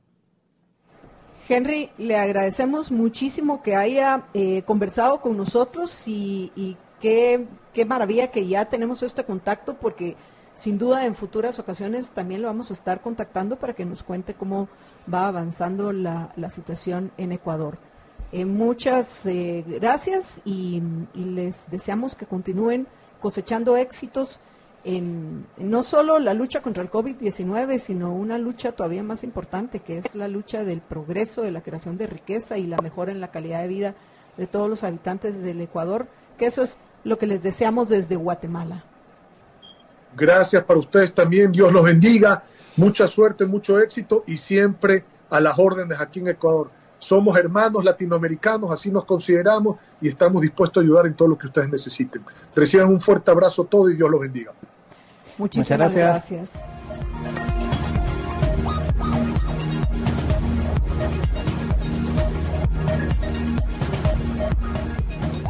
Henry, le agradecemos muchísimo que haya conversado con nosotros y qué maravilla que ya tenemos este contacto, porque sin duda en futuras ocasiones también lo vamos a estar contactando para que nos cuente cómo va avanzando la situación en Ecuador. Muchas gracias y les deseamos que continúen cosechando éxitos en no solo la lucha contra el COVID-19, sino una lucha todavía más importante, que es la lucha del progreso, de la creación de riqueza y la mejora en la calidad de vida de todos los habitantes del Ecuador, que eso es lo que les deseamos desde Guatemala. Gracias para ustedes también, Dios los bendiga, mucha suerte, mucho éxito y siempre a las órdenes aquí en Ecuador. Somos hermanos latinoamericanos, así nos consideramos y estamos dispuestos a ayudar en todo lo que ustedes necesiten. Reciban un fuerte abrazo a todos y Dios los bendiga. Muchísimas gracias.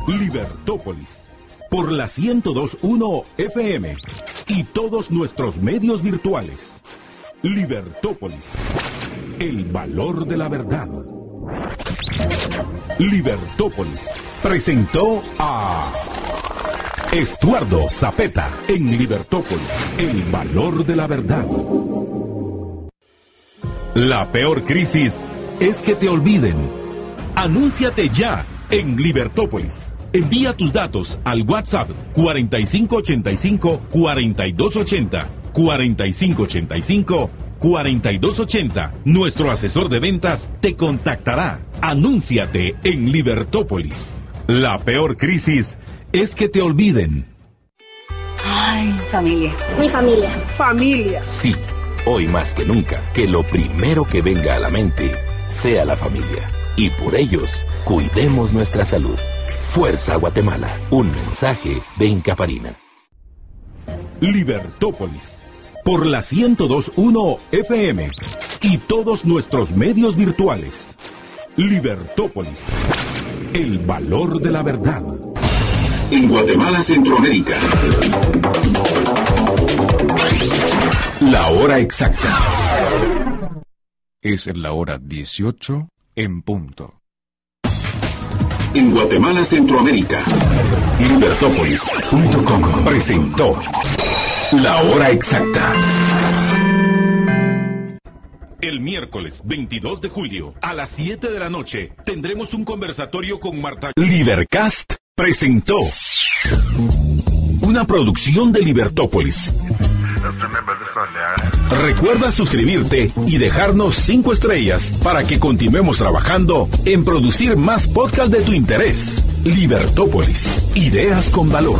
Libertópolis, por la 102.1 FM y todos nuestros medios virtuales. Libertópolis, el valor de la verdad. Libertópolis presentó a Estuardo Zapeta en Libertópolis, el valor de la verdad. La peor crisis es que te olviden. Anúnciate ya en Libertópolis. Envía tus datos al WhatsApp 4585-4280, 4585-4280. Nuestro asesor de ventas te contactará. Anúnciate en Libertópolis. La peor crisis es que te olviden. Ay, familia. Mi familia. Familia. Sí, hoy más que nunca, que lo primero que venga a la mente sea la familia. Y por ellos, cuidemos nuestra salud. Fuerza Guatemala. Un mensaje de Incaparina. Libertópolis. Por la 102.1 FM. Y todos nuestros medios virtuales. Libertópolis. El valor de la verdad. En Guatemala, Centroamérica. La hora exacta. Es la hora 18 en punto. En Guatemala, Centroamérica. Libertópolis.com presentó La hora exacta. El miércoles 22 de julio a las 7 de la noche tendremos un conversatorio con Marta. Libercast presentó una producción de Libertópolis. Recuerda suscribirte y dejarnos 5 estrellas para que continuemos trabajando en producir más podcasts de tu interés. Libertópolis, ideas con valor.